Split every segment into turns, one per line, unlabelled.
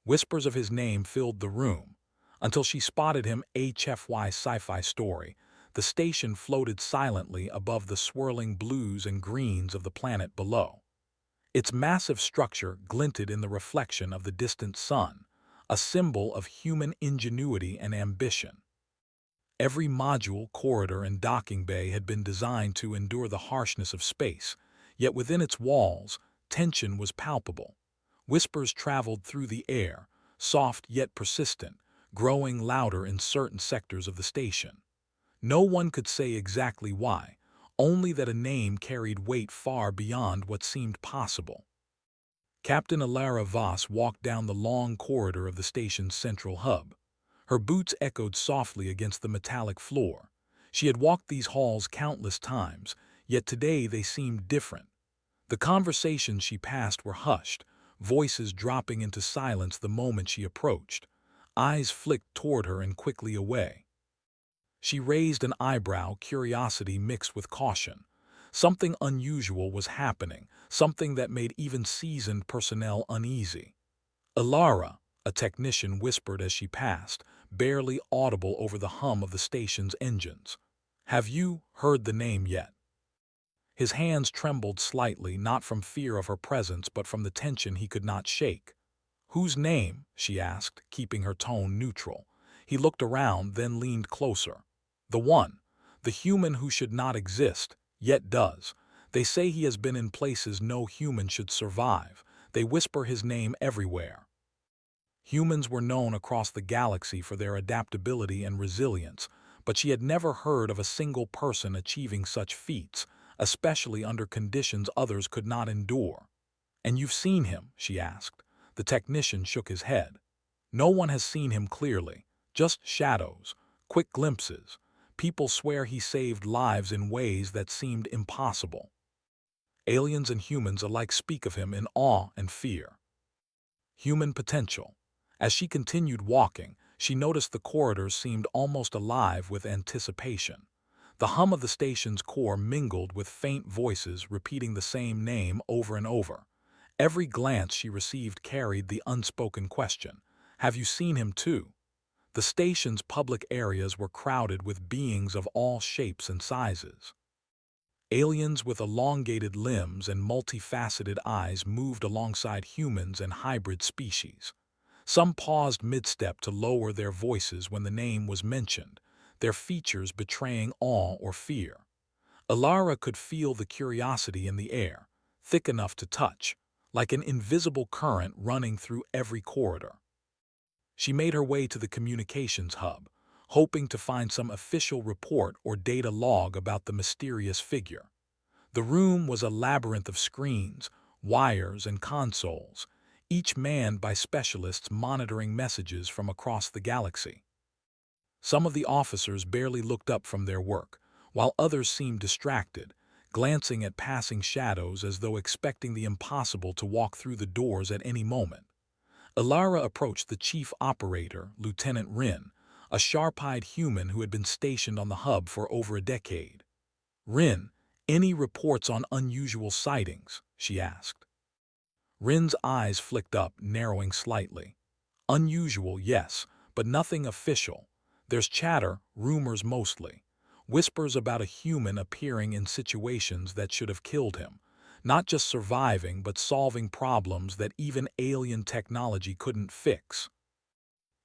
Whispers of his name filled the room, until she spotted him. HFY Sci-Fi Story. The station floated silently above the swirling blues and greens of the planet below. Its massive structure glinted in the reflection of the distant sun, a symbol of human ingenuity and ambition. Every module, corridor, and docking bay had been designed to endure the harshness of space, yet within its walls, tension was palpable. Whispers traveled through the air, soft yet persistent, growing louder in certain sectors of the station. No one could say exactly why, only that a name carried weight far beyond what seemed possible. Captain Alara Voss walked down the long corridor of the station's central hub. Her boots echoed softly against the metallic floor. She had walked these halls countless times, yet today they seemed different. The conversations she passed were hushed, voices dropping into silence the moment she approached. Eyes flicked toward her and quickly away. She raised an eyebrow, curiosity mixed with caution. Something unusual was happening, something that made even seasoned personnel uneasy. Alara, a technician, whispered as she passed, barely audible over the hum of the station's engines. "Have you heard the name yet?" His hands trembled slightly, not from fear of her presence but from the tension he could not shake. "Whose name?" she asked, keeping her tone neutral. He looked around, then leaned closer. "The one. The human who should not exist, yet does. They say he has been in places no human should survive. They whisper his name everywhere." Humans were known across the galaxy for their adaptability and resilience, but she had never heard of a single person achieving such feats, especially under conditions others could not endure. "And you've seen him?" she asked. The technician shook his head. "No one has seen him clearly, just shadows, quick glimpses. People swear he saved lives in ways that seemed impossible. Aliens and humans alike speak of him in awe and fear." Human potential. As she continued walking, she noticed the corridors seemed almost alive with anticipation. The hum of the station's core mingled with faint voices repeating the same name over and over. Every glance she received carried the unspoken question, "Have you seen him too?" The station's public areas were crowded with beings of all shapes and sizes. Aliens with elongated limbs and multifaceted eyes moved alongside humans and hybrid species. Some paused mid-step to lower their voices when the name was mentioned, their features betraying awe or fear. Alara could feel the curiosity in the air, thick enough to touch, like an invisible current running through every corridor. She made her way to the communications hub, hoping to find some official report or data log about the mysterious figure. The room was a labyrinth of screens, wires, and consoles, each manned by specialists monitoring messages from across the galaxy. Some of the officers barely looked up from their work, while others seemed distracted, glancing at passing shadows as though expecting the impossible to walk through the doors at any moment. Alara approached the chief operator, Lieutenant Rin, a sharp-eyed human who had been stationed on the hub for over a decade. "Rin, any reports on unusual sightings?" she asked. Rin's eyes flicked up, narrowing slightly. "Unusual, yes, but nothing official. There's chatter, rumors mostly. Whispers about a human appearing in situations that should have killed him. Not just surviving, but solving problems that even alien technology couldn't fix.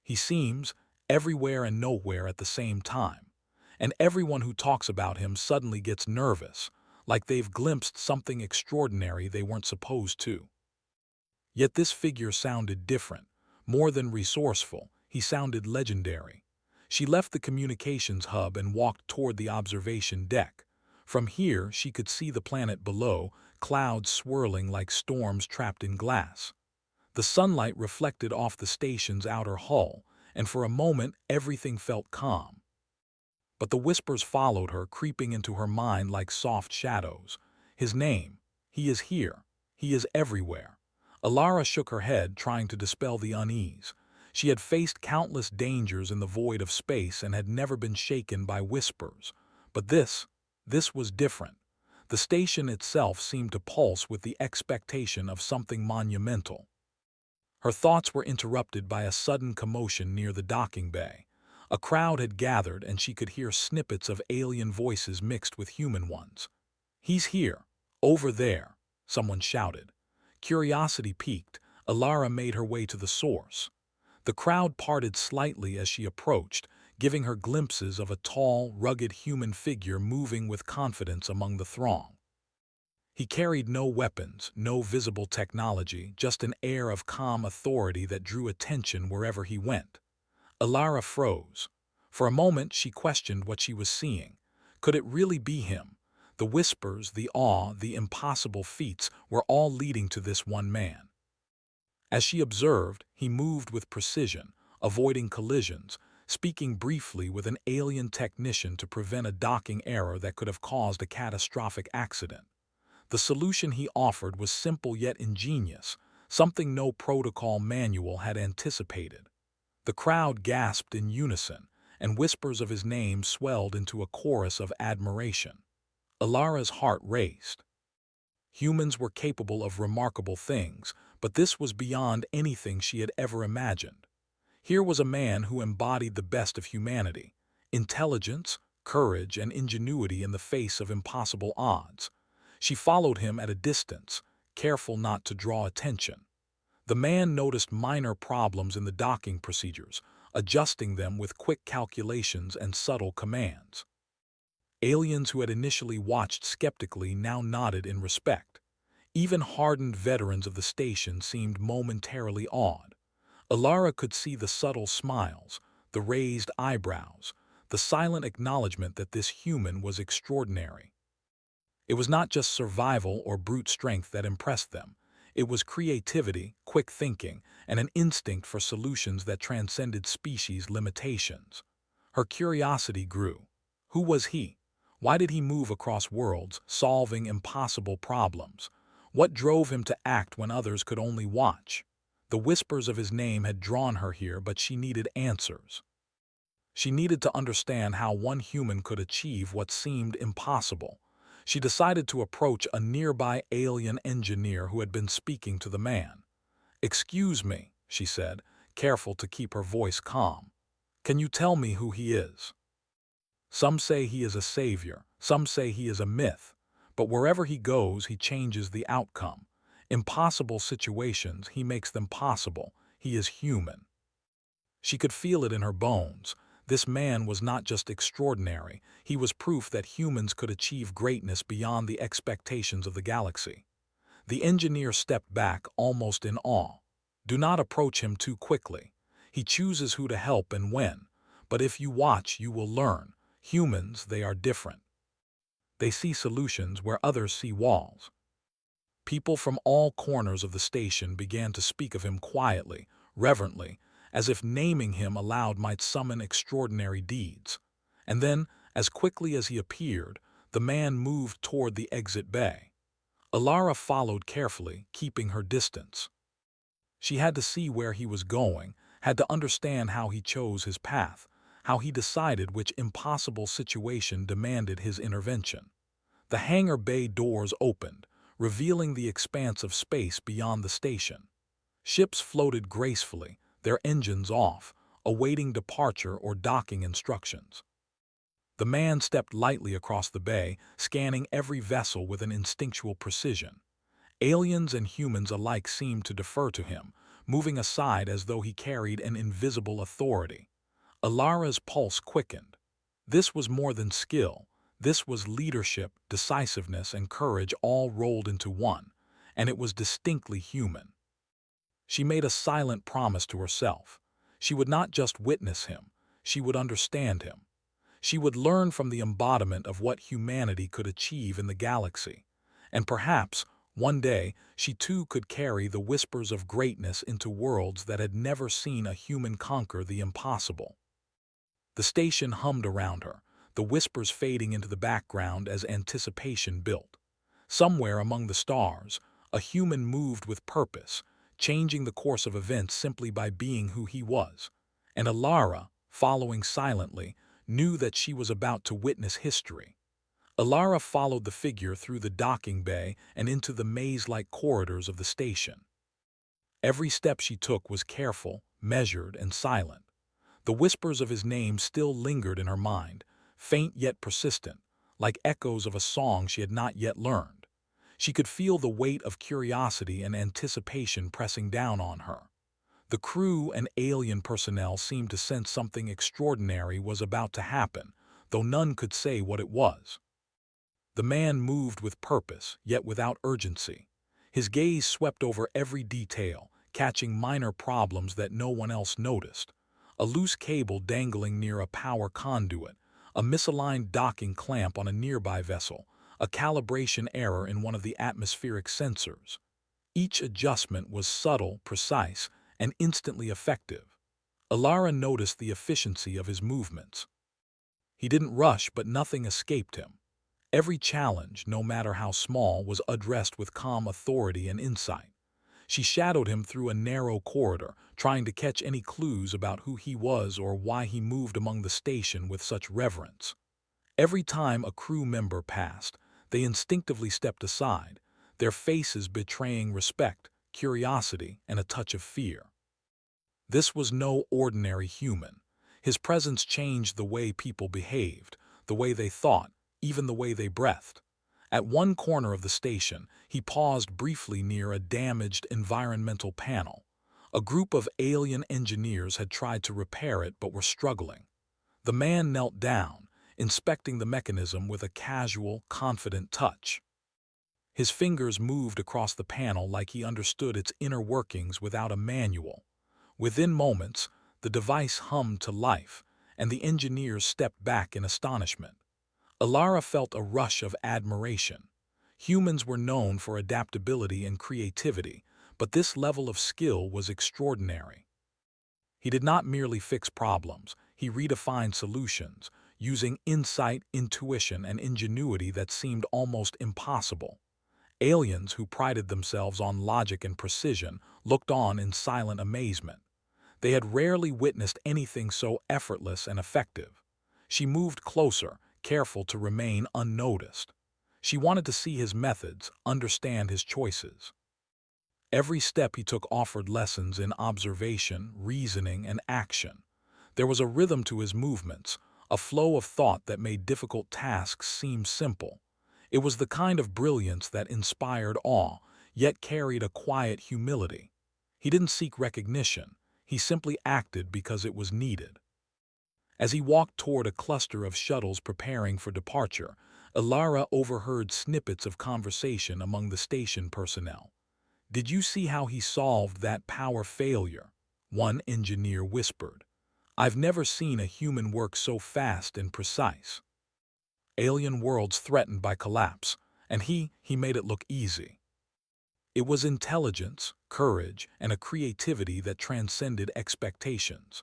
He seems everywhere and nowhere at the same time. And everyone who talks about him suddenly gets nervous, like they've glimpsed something extraordinary they weren't supposed to." Yet this figure sounded different. More than resourceful, he sounded legendary. She left the communications hub and walked toward the observation deck. From here, she could see the planet below, clouds swirling like storms trapped in glass. The sunlight reflected off the station's outer hull, and for a moment everything felt calm. But the whispers followed her, creeping into her mind like soft shadows. "His name. He is here. He is everywhere." Alara shook her head, trying to dispel the unease. She had faced countless dangers in the void of space and had never been shaken by whispers. But this was different. The station itself seemed to pulse with the expectation of something monumental. Her thoughts were interrupted by a sudden commotion near the docking bay. A crowd had gathered and she could hear snippets of alien voices mixed with human ones. "He's here! Over there!" someone shouted. Curiosity piqued, Alara made her way to the source. The crowd parted slightly as she approached, giving her glimpses of a tall, rugged human figure moving with confidence among the throng. He carried no weapons, no visible technology, just an air of calm authority that drew attention wherever he went. Alara froze. For a moment she questioned what she was seeing. Could it really be him? The whispers, the awe, the impossible feats were all leading to this one man. As she observed, he moved with precision, avoiding collisions, speaking briefly with an alien technician to prevent a docking error that could have caused a catastrophic accident. The solution he offered was simple yet ingenious, something no protocol manual had anticipated. The crowd gasped in unison, and whispers of his name swelled into a chorus of admiration. Alara's heart raced. Humans were capable of remarkable things, but this was beyond anything she had ever imagined. Here was a man who embodied the best of humanity: intelligence, courage, and ingenuity in the face of impossible odds. She followed him at a distance, careful not to draw attention. The man noticed minor problems in the docking procedures, adjusting them with quick calculations and subtle commands. Aliens who had initially watched skeptically now nodded in respect. Even hardened veterans of the station seemed momentarily awed. Alara could see the subtle smiles, the raised eyebrows, the silent acknowledgement that this human was extraordinary. It was not just survival or brute strength that impressed them. It was creativity, quick thinking, and an instinct for solutions that transcended species limitations. Her curiosity grew. Who was he? Why did he move across worlds, solving impossible problems? What drove him to act when others could only watch? The whispers of his name had drawn her here, but she needed answers. She needed to understand how one human could achieve what seemed impossible. She decided to approach a nearby alien engineer who had been speaking to the man. "Excuse me," she said, careful to keep her voice calm. "Can you tell me who he is? Some say he is a savior, some say he is a myth, but wherever he goes, he changes the outcome. Impossible situations, he makes them possible. He is human." She could feel it in her bones. This man was not just extraordinary, he was proof that humans could achieve greatness beyond the expectations of the galaxy. The engineer stepped back, almost in awe. "Do not approach him too quickly. He chooses who to help and when. But if you watch, you will learn. Humans, they are different. They see solutions where others see walls." People from all corners of the station began to speak of him quietly, reverently, as if naming him aloud might summon extraordinary deeds. And then, as quickly as he appeared, the man moved toward the exit bay. Alara followed carefully, keeping her distance. She had to see where he was going, had to understand how he chose his path, how he decided which impossible situation demanded his intervention. The hangar bay doors opened, revealing the expanse of space beyond the station. Ships floated gracefully, their engines off, awaiting departure or docking instructions. The man stepped lightly across the bay, scanning every vessel with an instinctual precision. Aliens and humans alike seemed to defer to him, moving aside as though he carried an invisible authority. Alara's pulse quickened. This was more than skill. This was leadership, decisiveness, and courage all rolled into one, and it was distinctly human. She made a silent promise to herself. She would not just witness him, she would understand him. She would learn from the embodiment of what humanity could achieve in the galaxy. And perhaps, one day, she too could carry the whispers of greatness into worlds that had never seen a human conquer the impossible. The station hummed around her, the whispers fading into the background as anticipation built. Somewhere among the stars, a human moved with purpose, changing the course of events simply by being who he was. And Alara, following silently, knew that she was about to witness history. Alara followed the figure through the docking bay and into the maze-like corridors of the station. Every step she took was careful, measured, and silent. The whispers of his name still lingered in her mind, faint yet persistent, like echoes of a song she had not yet learned. She could feel the weight of curiosity and anticipation pressing down on her. The crew and alien personnel seemed to sense something extraordinary was about to happen, though none could say what it was. The man moved with purpose, yet without urgency. His gaze swept over every detail, catching minor problems that no one else noticed. A loose cable dangling near a power conduit, a misaligned docking clamp on a nearby vessel, a calibration error in one of the atmospheric sensors. Each adjustment was subtle, precise, and instantly effective. Alara noticed the efficiency of his movements. He didn't rush, but nothing escaped him. Every challenge, no matter how small, was addressed with calm authority and insight. She shadowed him through a narrow corridor, trying to catch any clues about who he was or why he moved among the station with such reverence. Every time a crew member passed, they instinctively stepped aside, their faces betraying respect, curiosity, and a touch of fear. This was no ordinary human. His presence changed the way people behaved, the way they thought, even the way they breathed. At one corner of the station, he paused briefly near a damaged environmental panel. A group of alien engineers had tried to repair it but were struggling. The man knelt down, inspecting the mechanism with a casual, confident touch. His fingers moved across the panel like he understood its inner workings without a manual. Within moments, the device hummed to life, and the engineers stepped back in astonishment. Alara felt a rush of admiration. Humans were known for adaptability and creativity, but this level of skill was extraordinary. He did not merely fix problems, he redefined solutions, using insight, intuition, and ingenuity that seemed almost impossible. Aliens who prided themselves on logic and precision looked on in silent amazement. They had rarely witnessed anything so effortless and effective. She moved closer, careful to remain unnoticed. She wanted to see his methods, understand his choices. Every step he took offered lessons in observation, reasoning, and action. There was a rhythm to his movements, a flow of thought that made difficult tasks seem simple. It was the kind of brilliance that inspired awe, yet carried a quiet humility. He didn't seek recognition. He simply acted because it was needed. As he walked toward a cluster of shuttles preparing for departure, Alara overheard snippets of conversation among the station personnel. "Did you see how he solved that power failure?" one engineer whispered. "I've never seen a human work so fast and precise. Alien worlds threatened by collapse, and he made it look easy." It was intelligence, courage, and a creativity that transcended expectations.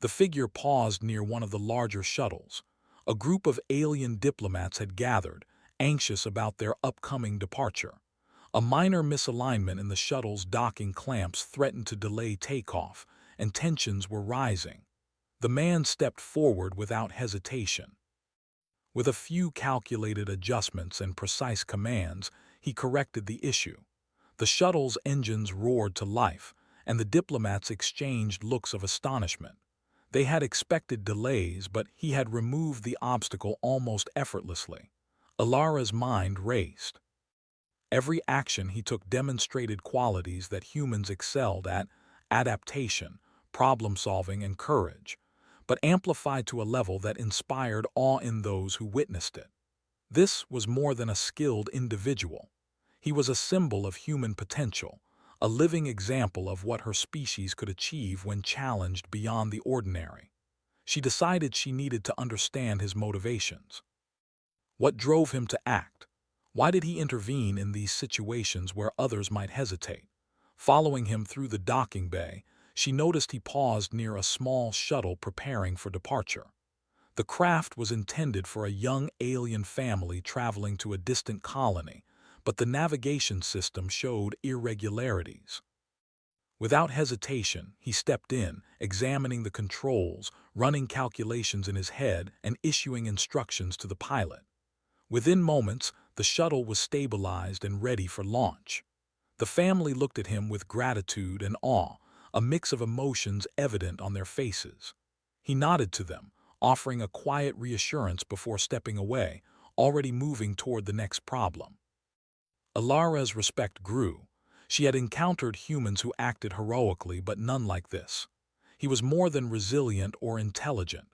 The figure paused near one of the larger shuttles. A group of alien diplomats had gathered, anxious about their upcoming departure. A minor misalignment in the shuttle's docking clamps threatened to delay takeoff, and tensions were rising. The man stepped forward without hesitation. With a few calculated adjustments and precise commands, he corrected the issue. The shuttle's engines roared to life, and the diplomats exchanged looks of astonishment. They had expected delays, but he had removed the obstacle almost effortlessly. Alara's mind raced. Every action he took demonstrated qualities that humans excelled at: adaptation, problem-solving, and courage, but amplified to a level that inspired awe in those who witnessed it. This was more than a skilled individual. He was a symbol of human potential, a living example of what her species could achieve when challenged beyond the ordinary. She decided she needed to understand his motivations. What drove him to act? Why did he intervene in these situations where others might hesitate? Following him through the docking bay, she noticed he paused near a small shuttle preparing for departure. The craft was intended for a young alien family traveling to a distant colony, but the navigation system showed irregularities. Without hesitation, he stepped in, examining the controls, running calculations in his head, and issuing instructions to the pilot. Within moments, the shuttle was stabilized and ready for launch. The family looked at him with gratitude and awe, a mix of emotions evident on their faces. He nodded to them, offering a quiet reassurance before stepping away, already moving toward the next problem. Alara's respect grew. She had encountered humans who acted heroically, but none like this. He was more than resilient or intelligent.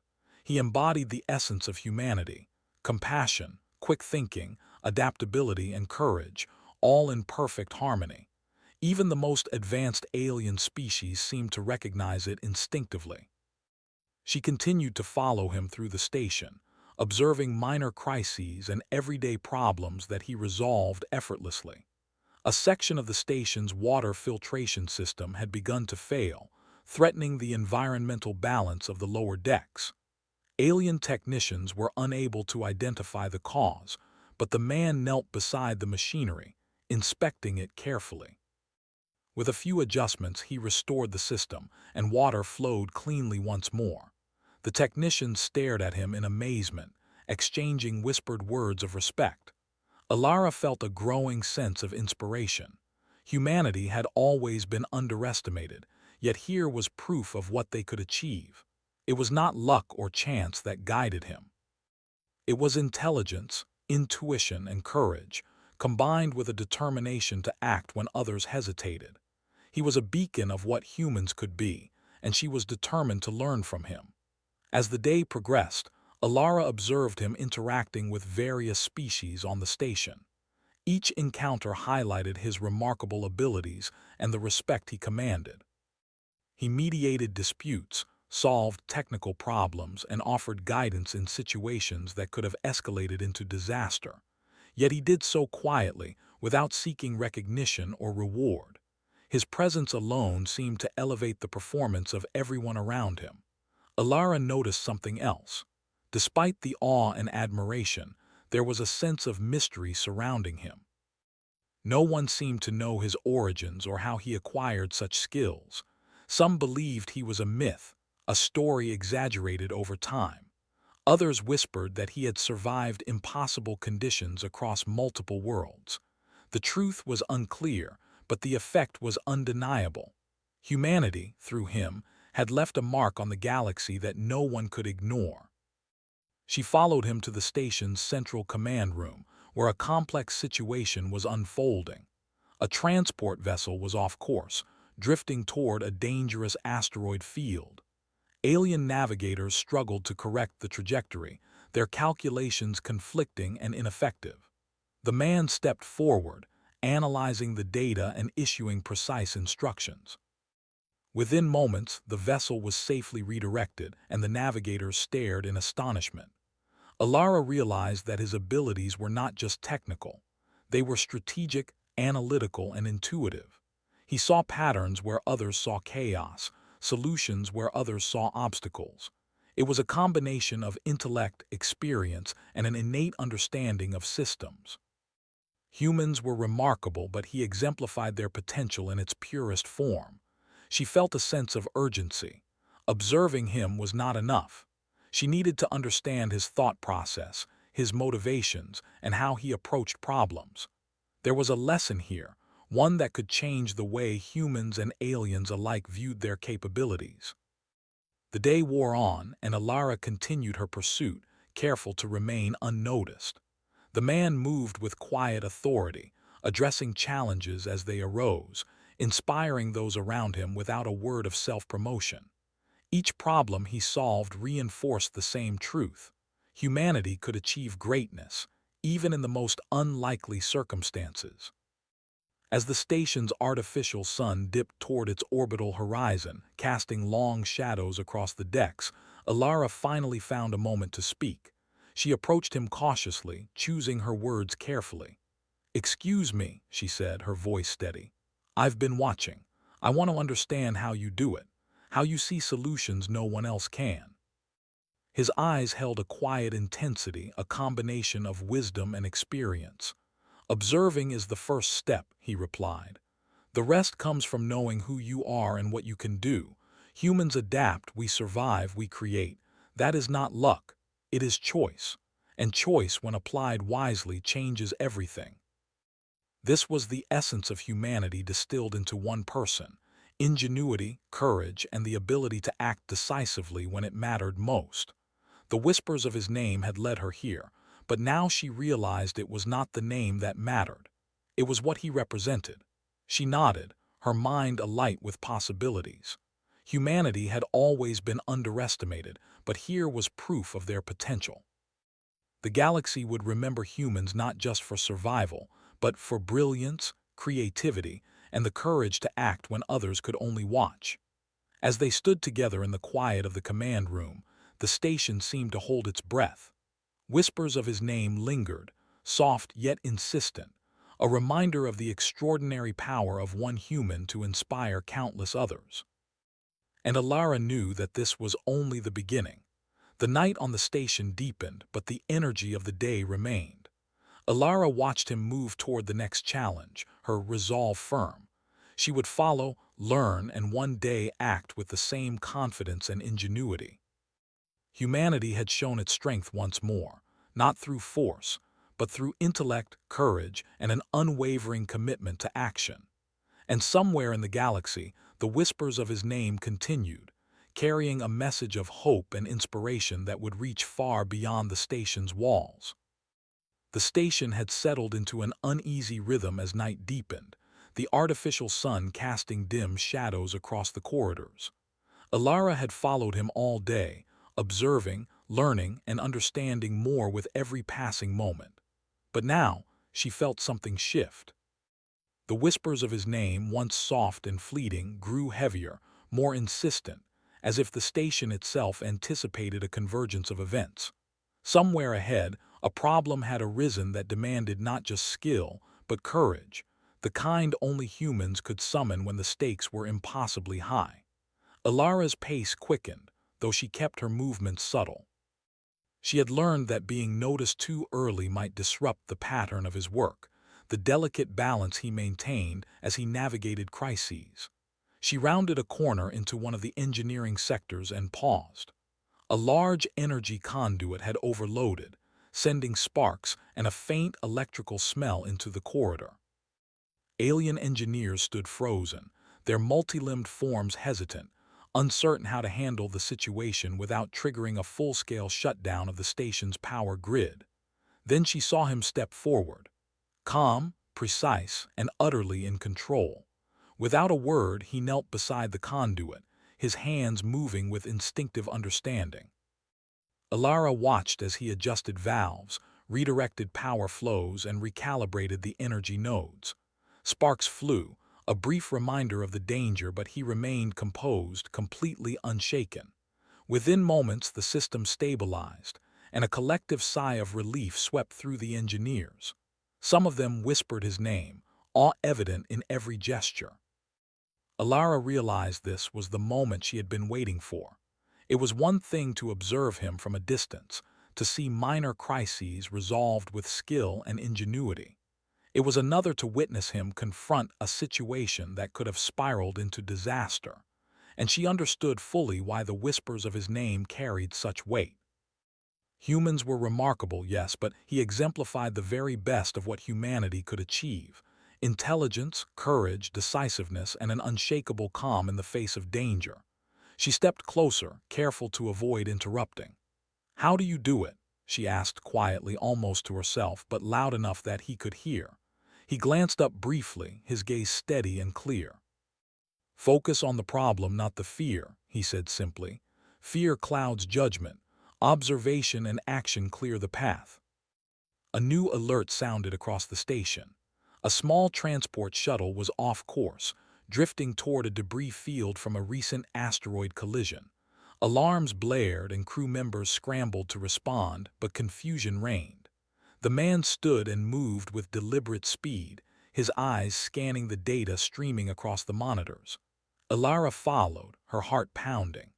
He embodied the essence of humanity: compassion, quick thinking, adaptability, and courage, all in perfect harmony. Even the most advanced alien species seemed to recognize it instinctively. She continued to follow him through the station, observing minor crises and everyday problems that he resolved effortlessly. A section of the station's water filtration system had begun to fail, threatening the environmental balance of the lower decks. Alien technicians were unable to identify the cause, but the man knelt beside the machinery, inspecting it carefully. With a few adjustments, he restored the system, and water flowed cleanly once more. The technicians stared at him in amazement, exchanging whispered words of respect. Alara felt a growing sense of inspiration. Humanity had always been underestimated, yet here was proof of what they could achieve. It was not luck or chance that guided him. It was intelligence, intuition, and courage, combined with a determination to act when others hesitated. He was a beacon of what humans could be, and she was determined to learn from him. As the day progressed, Alara observed him interacting with various species on the station. Each encounter highlighted his remarkable abilities and the respect he commanded. He mediated disputes, solved technical problems, and offered guidance in situations that could have escalated into disaster. Yet he did so quietly, without seeking recognition or reward. His presence alone seemed to elevate the performance of everyone around him. Alara noticed something else. Despite the awe and admiration, there was a sense of mystery surrounding him. No one seemed to know his origins or how he acquired such skills. Some believed he was a myth, a story exaggerated over time. Others whispered that he had survived impossible conditions across multiple worlds. The truth was unclear, but the effect was undeniable. Humanity, through him, had left a mark on the galaxy that no one could ignore. She followed him to the station's central command room, where a complex situation was unfolding. A transport vessel was off course, drifting toward a dangerous asteroid field. Alien navigators struggled to correct the trajectory, their calculations conflicting and ineffective. The man stepped forward, analyzing the data and issuing precise instructions. Within moments, the vessel was safely redirected, and the navigators stared in astonishment. Alara realized that his abilities were not just technical. They were strategic, analytical, and intuitive. He saw patterns where others saw chaos, solutions where others saw obstacles. It was a combination of intellect, experience, and an innate understanding of systems. Humans were remarkable, but he exemplified their potential in its purest form. She felt a sense of urgency. Observing him was not enough. She needed to understand his thought process, his motivations, and how he approached problems. There was a lesson here, one that could change the way humans and aliens alike viewed their capabilities. The day wore on, and Alara continued her pursuit, careful to remain unnoticed. The man moved with quiet authority, addressing challenges as they arose, inspiring those around him without a word of self-promotion. Each problem he solved reinforced the same truth: humanity could achieve greatness, even in the most unlikely circumstances. As the station's artificial sun dipped toward its orbital horizon, casting long shadows across the decks, Alara finally found a moment to speak. She approached him cautiously, choosing her words carefully. "Excuse me," she said, her voice steady. "I've been watching. I want to understand how you do it, how you see solutions no one else can." His eyes held a quiet intensity, a combination of wisdom and experience. "Observing is the first step," he replied. "The rest comes from knowing who you are and what you can do. Humans adapt, we survive, we create. That is not luck, it is choice. And choice, when applied wisely, changes everything." This was the essence of humanity distilled into one person: ingenuity, courage, and the ability to act decisively when it mattered most. The whispers of his name had led her here, but now she realized it was not the name that mattered. It was what he represented. She nodded, her mind alight with possibilities. Humanity had always been underestimated, but here was proof of their potential. The galaxy would remember humans not just for survival, but for brilliance, creativity, and the courage to act when others could only watch. As they stood together in the quiet of the command room, the station seemed to hold its breath. Whispers of his name lingered, soft yet insistent, a reminder of the extraordinary power of one human to inspire countless others. And Alara knew that this was only the beginning. The night on the station deepened, but the energy of the day remained. Alara watched him move toward the next challenge, her resolve firm. She would follow, learn, and one day act with the same confidence and ingenuity. Humanity had shown its strength once more, not through force, but through intellect, courage, and an unwavering commitment to action. And somewhere in the galaxy, the whispers of his name continued, carrying a message of hope and inspiration that would reach far beyond the station's walls. The station had settled into an uneasy rhythm as night deepened, the artificial sun casting dim shadows across the corridors. Alara had followed him all day, observing, learning, and understanding more with every passing moment. But now, she felt something shift. The whispers of his name, once soft and fleeting, grew heavier, more insistent, as if the station itself anticipated a convergence of events. Somewhere ahead, a problem had arisen that demanded not just skill, but courage, the kind only humans could summon when the stakes were impossibly high. Alara's pace quickened, though she kept her movements subtle. She had learned that being noticed too early might disrupt the pattern of his work, the delicate balance he maintained as he navigated crises. She rounded a corner into one of the engineering sectors and paused. A large energy conduit had overloaded, sending sparks and a faint electrical smell into the corridor. Alien engineers stood frozen, their multi-limbed forms hesitant, uncertain how to handle the situation without triggering a full-scale shutdown of the station's power grid. Then she saw him step forward, calm, precise, and utterly in control. Without a word, he knelt beside the conduit, his hands moving with instinctive understanding. Alara watched as he adjusted valves, redirected power flows, and recalibrated the energy nodes. Sparks flew, a brief reminder of the danger, but he remained composed, completely unshaken. Within moments, the system stabilized, and a collective sigh of relief swept through the engineers. Some of them whispered his name, awe evident in every gesture. Alara realized this was the moment she had been waiting for. It was one thing to observe him from a distance, to see minor crises resolved with skill and ingenuity. It was another to witness him confront a situation that could have spiraled into disaster, and she understood fully why the whispers of his name carried such weight. Humans were remarkable, yes, but he exemplified the very best of what humanity could achieve: intelligence, courage, decisiveness, and an unshakable calm in the face of danger. She stepped closer, careful to avoid interrupting. "How do you do it?" she asked quietly, almost to herself, but loud enough that he could hear. He glanced up briefly, his gaze steady and clear. "Focus on the problem, not the fear," he said simply. "Fear clouds judgment. Observation and action clear the path." A new alert sounded across the station. A small transport shuttle was off course, drifting toward a debris field from a recent asteroid collision. Alarms blared and crew members scrambled to respond, but confusion reigned. The man stood and moved with deliberate speed, his eyes scanning the data streaming across the monitors. Alara followed, her heart pounding.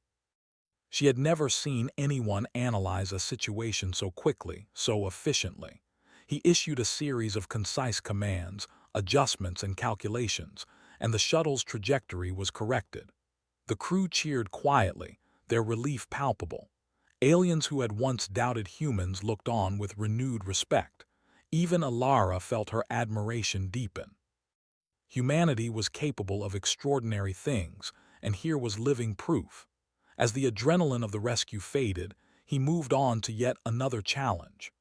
She had never seen anyone analyze a situation so quickly, so efficiently. He issued a series of concise commands, adjustments, and calculations, and the shuttle's trajectory was corrected. The crew cheered quietly, their relief palpable. Aliens who had once doubted humans looked on with renewed respect. Even Alara felt her admiration deepen. Humanity was capable of extraordinary things, and here was living proof. As the adrenaline of the rescue faded, he moved on to yet another challenge.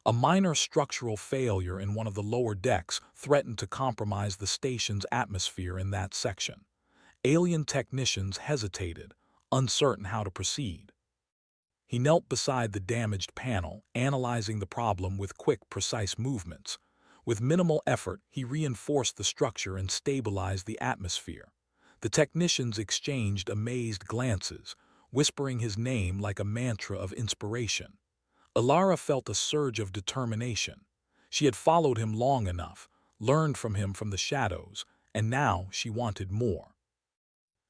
A minor structural failure in one of the lower decks threatened to compromise the station's atmosphere in that section. Alien technicians hesitated, uncertain how to proceed. He knelt beside the damaged panel, analyzing the problem with quick, precise movements. With minimal effort, he reinforced the structure and stabilized the atmosphere. The technicians exchanged amazed glances, whispering his name like a mantra of inspiration. Alara felt a surge of determination. She had followed him long enough, learned from him from the shadows, and now she wanted more.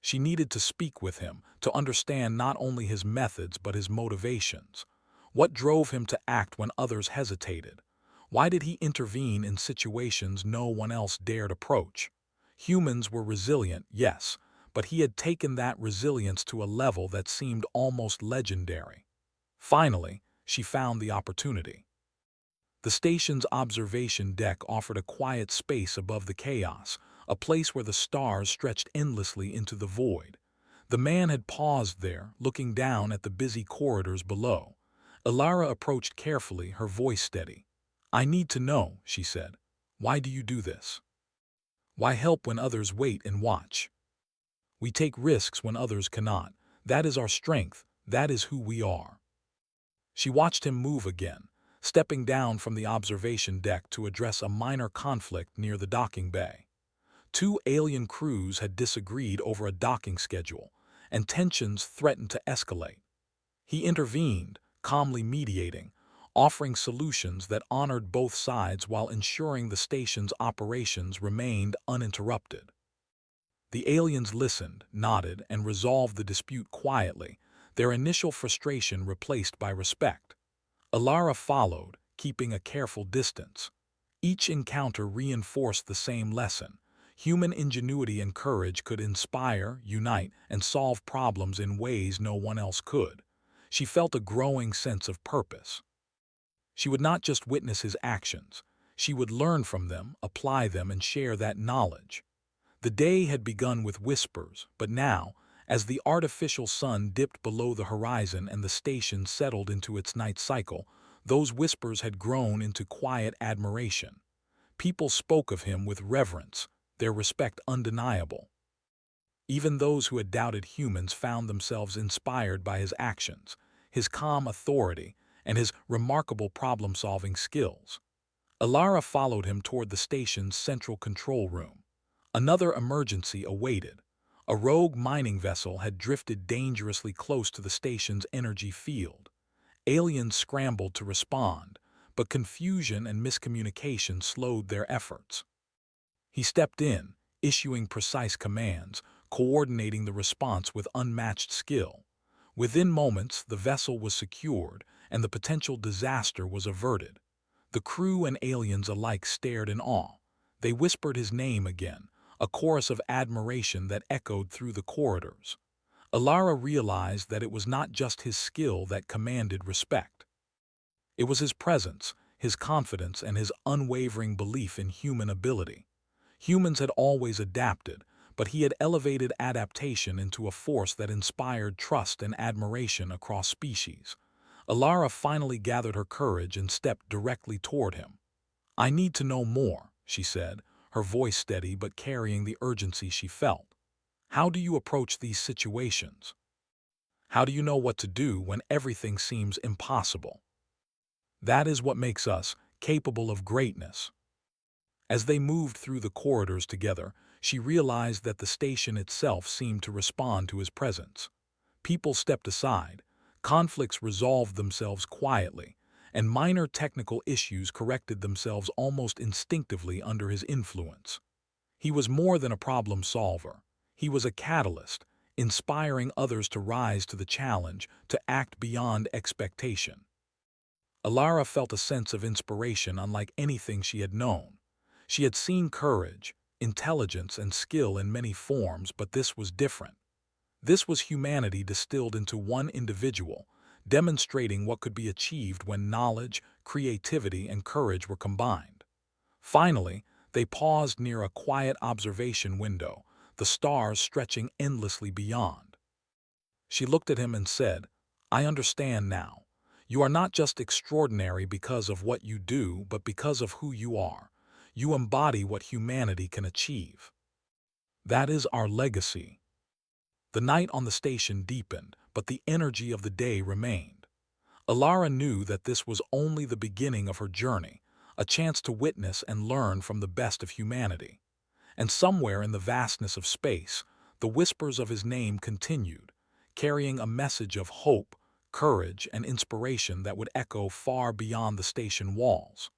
She needed to speak with him, to understand not only his methods but his motivations. What drove him to act when others hesitated? Why did he intervene in situations no one else dared approach? Humans were resilient, yes, but he had taken that resilience to a level that seemed almost legendary. Finally, she found the opportunity. The station's observation deck offered a quiet space above the chaos, a place where the stars stretched endlessly into the void. The man had paused there, looking down at the busy corridors below. Alara approached carefully, her voice steady. "I need to know," she said. "Why do you do this? Why help when others wait and watch? We take risks when others cannot. That is our strength. That is who we are." She watched him move again, stepping down from the observation deck to address a minor conflict near the docking bay. Two alien crews had disagreed over a docking schedule, and tensions threatened to escalate. He intervened, calmly mediating, offering solutions that honored both sides while ensuring the station's operations remained uninterrupted. The aliens listened, nodded, and resolved the dispute quietly, their initial frustration replaced by respect. Alara followed, keeping a careful distance. Each encounter reinforced the same lesson. Human ingenuity and courage could inspire, unite, and solve problems in ways no one else could. She felt a growing sense of purpose. She would not just witness his actions. She would learn from them, apply them, and share that knowledge. The day had begun with whispers, but now, as the artificial sun dipped below the horizon and the station settled into its night cycle, those whispers had grown into quiet admiration. People spoke of him with reverence, their respect undeniable. Even those who had doubted humans found themselves inspired by his actions, his calm authority, and his remarkable problem-solving skills. Alara followed him toward the station's central control room. Another emergency awaited. A rogue mining vessel had drifted dangerously close to the station's energy field. Aliens scrambled to respond, but confusion and miscommunication slowed their efforts. He stepped in, issuing precise commands, coordinating the response with unmatched skill. Within moments, the vessel was secured, and the potential disaster was averted. The crew and aliens alike stared in awe. They whispered his name again, a chorus of admiration that echoed through the corridors. Alara realized that it was not just his skill that commanded respect. It was his presence, his confidence, and his unwavering belief in human ability. Humans had always adapted, but he had elevated adaptation into a force that inspired trust and admiration across species. Alara finally gathered her courage and stepped directly toward him. "I need to know more," she said, her voice steady but carrying the urgency she felt. "How do you approach these situations? How do you know what to do when everything seems impossible? That is what makes us capable of greatness." As they moved through the corridors together, she realized that the station itself seemed to respond to his presence. People stepped aside, conflicts resolved themselves quietly, and minor technical issues corrected themselves almost instinctively under his influence. He was more than a problem solver. He was a catalyst, inspiring others to rise to the challenge, to act beyond expectation. Alara felt a sense of inspiration unlike anything she had known. She had seen courage, intelligence, and skill in many forms, but this was different. This was humanity distilled into one individual, demonstrating what could be achieved when knowledge, creativity, and courage were combined. Finally, they paused near a quiet observation window, the stars stretching endlessly beyond. She looked at him and said, "I understand now. You are not just extraordinary because of what you do, but because of who you are. You embody what humanity can achieve. That is our legacy." The night on the station deepened, but the energy of the day remained. Alara knew that this was only the beginning of her journey, a chance to witness and learn from the best of humanity. And somewhere in the vastness of space, the whispers of his name continued, carrying a message of hope, courage, and inspiration that would echo far beyond the station walls.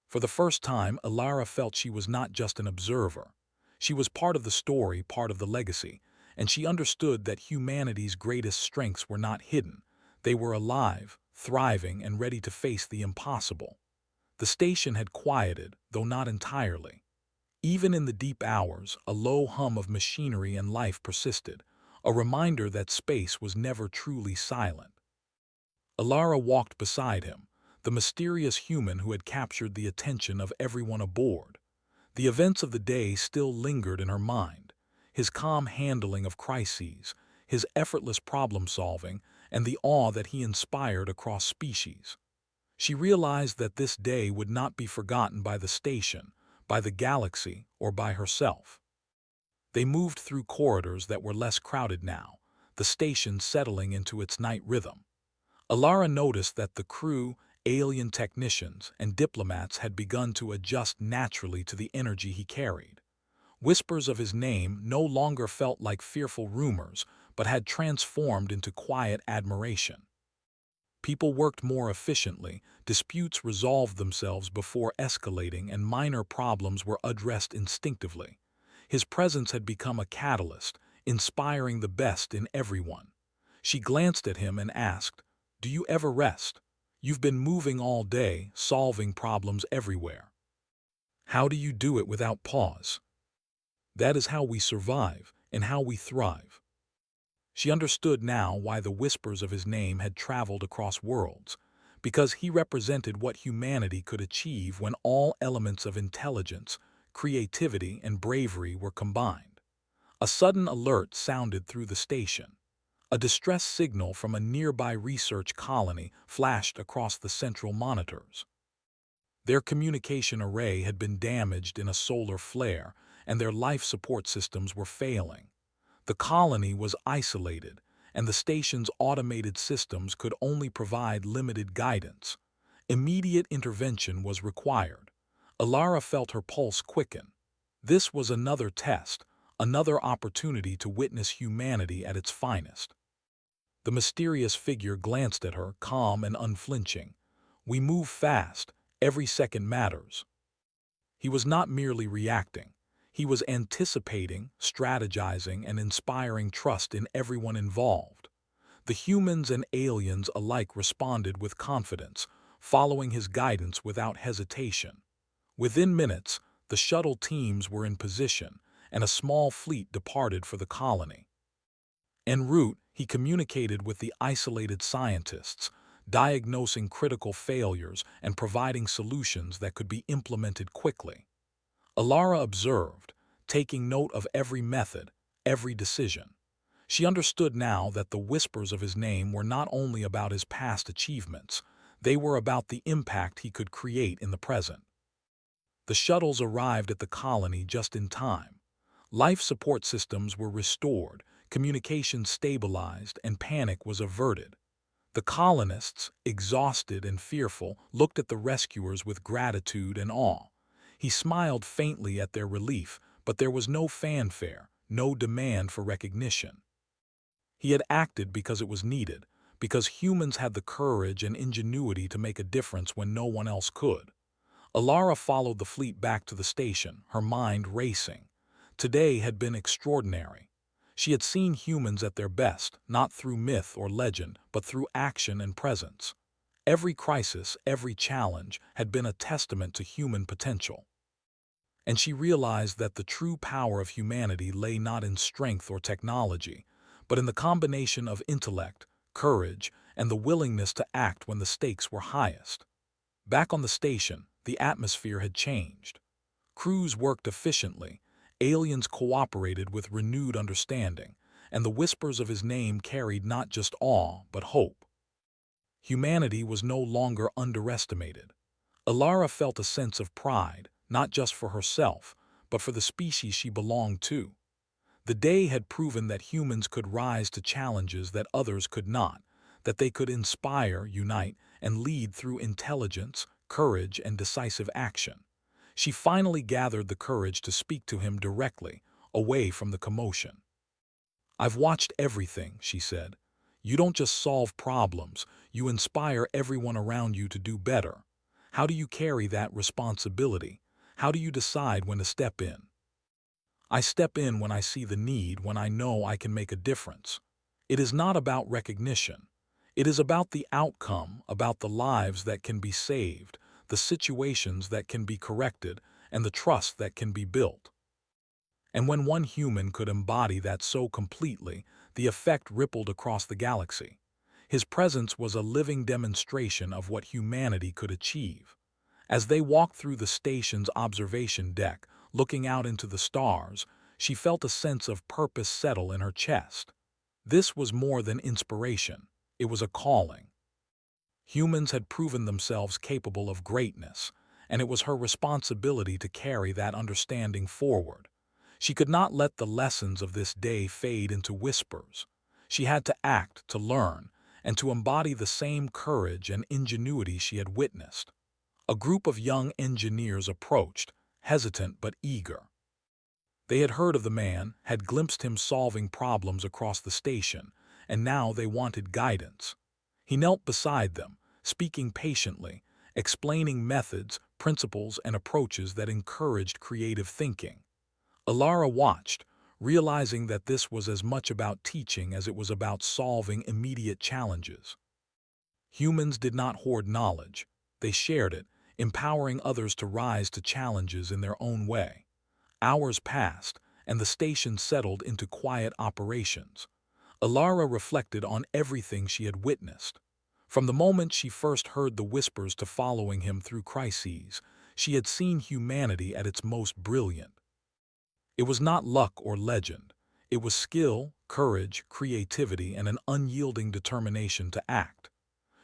For the first time, Alara felt she was not just an observer. She was part of the story, part of the legacy, and she understood that humanity's greatest strengths were not hidden. They were alive, thriving, and ready to face the impossible. The station had quieted, though not entirely. Even in the deep hours, a low hum of machinery and life persisted, a reminder that space was never truly silent. Alara walked beside him, the mysterious human who had captured the attention of everyone aboard. The events of the day still lingered in her mind, his calm handling of crises, his effortless problem-solving, and the awe that he inspired across species. She realized that this day would not be forgotten by the station, by the galaxy, or by herself. They moved through corridors that were less crowded now, the station settling into its night rhythm. Alara noticed that the crew, alien technicians, and diplomats had begun to adjust naturally to the energy he carried. Whispers of his name no longer felt like fearful rumors, but had transformed into quiet admiration. People worked more efficiently, disputes resolved themselves before escalating, and minor problems were addressed instinctively. His presence had become a catalyst, inspiring the best in everyone. She glanced at him and asked, "Do you ever rest? You've been moving all day, solving problems everywhere. How do you do it without pause?" "That is how we survive and how we thrive." She understood now why the whispers of his name had traveled across worlds, because he represented what humanity could achieve when all elements of intelligence, creativity, and bravery were combined. A sudden alert sounded through the station. A distress signal from a nearby research colony flashed across the central monitors. Their communication array had been damaged in a solar flare, and their life support systems were failing. The colony was isolated, and the station's automated systems could only provide limited guidance. Immediate intervention was required. Alara felt her pulse quicken. This was another test, another opportunity to witness humanity at its finest. The mysterious figure glanced at her, calm and unflinching. "We move fast. Every second matters." He was not merely reacting. He was anticipating, strategizing, and inspiring trust in everyone involved. The humans and aliens alike responded with confidence, following his guidance without hesitation. Within minutes, the shuttle teams were in position, and a small fleet departed for the colony. En route, he communicated with the isolated scientists, diagnosing critical failures and providing solutions that could be implemented quickly. Alara observed, taking note of every method, every decision. She understood now that the whispers of his name were not only about his past achievements, they were about the impact he could create in the present. The shuttles arrived at the colony just in time. Life support systems were restored, communication stabilized, and panic was averted. The colonists, exhausted and fearful, looked at the rescuers with gratitude and awe. He smiled faintly at their relief, but there was no fanfare, no demand for recognition. He had acted because it was needed, because humans had the courage and ingenuity to make a difference when no one else could. Alara followed the fleet back to the station, her mind racing. Today had been extraordinary. She had seen humans at their best, not through myth or legend, but through action and presence. Every crisis, every challenge had been a testament to human potential. And she realized that the true power of humanity lay not in strength or technology, but in the combination of intellect, courage, and the willingness to act when the stakes were highest. Back on the station, the atmosphere had changed. Crews worked efficiently, aliens cooperated with renewed understanding, and the whispers of his name carried not just awe, but hope. Humanity was no longer underestimated. Alara felt a sense of pride, not just for herself, but for the species she belonged to. The day had proven that humans could rise to challenges that others could not, that they could inspire, unite, and lead through intelligence, courage, and decisive action. She finally gathered the courage to speak to him directly, away from the commotion. "I've watched everything," she said. "You don't just solve problems, you inspire everyone around you to do better. How do you carry that responsibility? How do you decide when to step in?" "I step in when I see the need, when I know I can make a difference. It is not about recognition. It is about the outcome, about the lives that can be saved, the situations that can be corrected, and the trust that can be built." And when one human could embody that so completely, the effect rippled across the galaxy. His presence was a living demonstration of what humanity could achieve. As they walked through the station's observation deck, looking out into the stars, she felt a sense of purpose settle in her chest. This was more than inspiration. It was a calling. Humans had proven themselves capable of greatness, and it was her responsibility to carry that understanding forward. She could not let the lessons of this day fade into whispers. She had to act, to learn, and to embody the same courage and ingenuity she had witnessed. A group of young engineers approached, hesitant but eager. They had heard of the man, had glimpsed him solving problems across the station, and now they wanted guidance. He knelt beside them, speaking patiently, explaining methods, principles, and approaches that encouraged creative thinking. Alara watched, realizing that this was as much about teaching as it was about solving immediate challenges. Humans did not hoard knowledge. They shared it, empowering others to rise to challenges in their own way. Hours passed, and the station settled into quiet operations. Alara reflected on everything she had witnessed. From the moment she first heard the whispers to following him through crises, she had seen humanity at its most brilliant. It was not luck or legend. It was skill, courage, creativity, and an unyielding determination to act.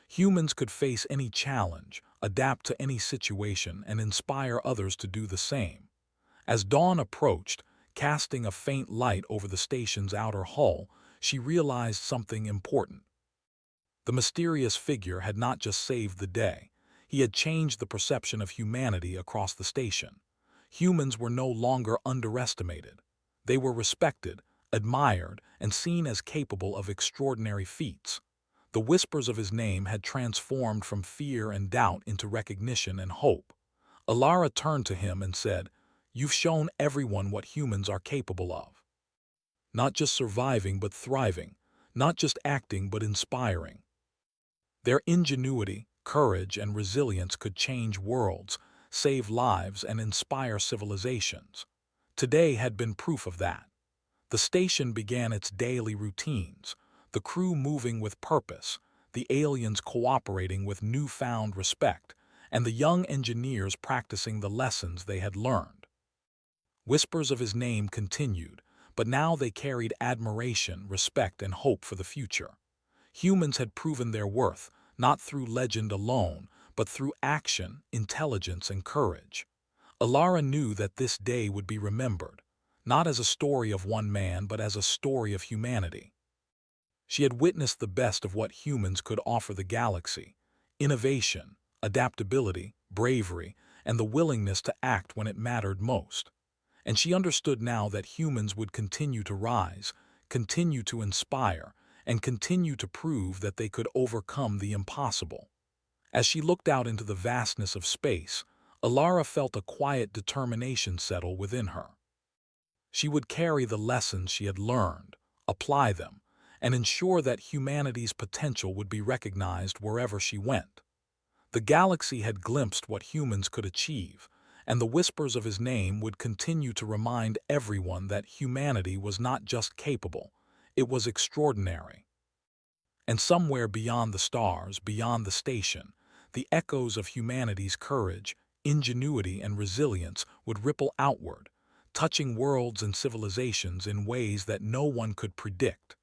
Humans could face any challenge, adapt to any situation, and inspire others to do the same. As dawn approached, casting a faint light over the station's outer hull, she realized something important. The mysterious figure had not just saved the day. He had changed the perception of humanity across the station. Humans were no longer underestimated. They were respected, admired, and seen as capable of extraordinary feats. The whispers of his name had transformed from fear and doubt into recognition and hope. Alara turned to him and said, "You've shown everyone what humans are capable of. Not just surviving but thriving, not just acting but inspiring." Their ingenuity, courage, and resilience could change worlds, save lives, and inspire civilizations. Today had been proof of that. The station began its daily routines, the crew moving with purpose, the aliens cooperating with newfound respect, and the young engineers practicing the lessons they had learned. Whispers of his name continued, but now they carried admiration, respect, and hope for the future. Humans had proven their worth, not through legend alone, but through action, intelligence, and courage. Alara knew that this day would be remembered, not as a story of one man, but as a story of humanity. She had witnessed the best of what humans could offer the galaxy: innovation, adaptability, bravery, and the willingness to act when it mattered most. And she understood now that humans would continue to rise, continue to inspire, and continue to prove that they could overcome the impossible. As she looked out into the vastness of space, Alara felt a quiet determination settle within her. She would carry the lessons she had learned, apply them, and ensure that humanity's potential would be recognized wherever she went. The galaxy had glimpsed what humans could achieve, and the whispers of his name would continue to remind everyone that humanity was not just capable, it was extraordinary. And somewhere beyond the stars, beyond the station, the echoes of humanity's courage, ingenuity, and resilience would ripple outward, touching worlds and civilizations in ways that no one could predict.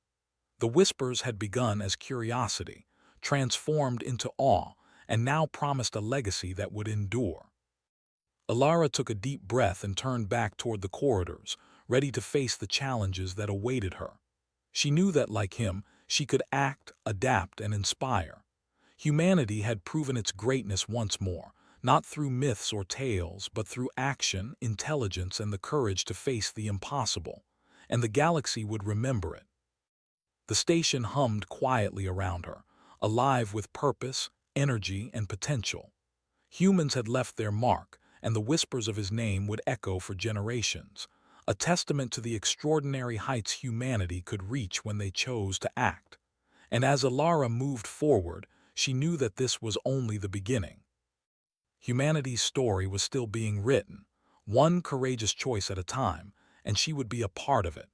The whispers had begun as curiosity, transformed into awe, and now promised a legacy that would endure. Alara took a deep breath and turned back toward the corridors, ready to face the challenges that awaited her. She knew that, like him, she could act, adapt, and inspire. Humanity had proven its greatness once more, not through myths or tales, but through action, intelligence, and the courage to face the impossible. And the galaxy would remember it. The station hummed quietly around her, alive with purpose, energy, and potential. Humans had left their mark, and the whispers of his name would echo for generations, a testament to the extraordinary heights humanity could reach when they chose to act. And as Alara moved forward, she knew that this was only the beginning. Humanity's story was still being written, one courageous choice at a time, and she would be a part of it.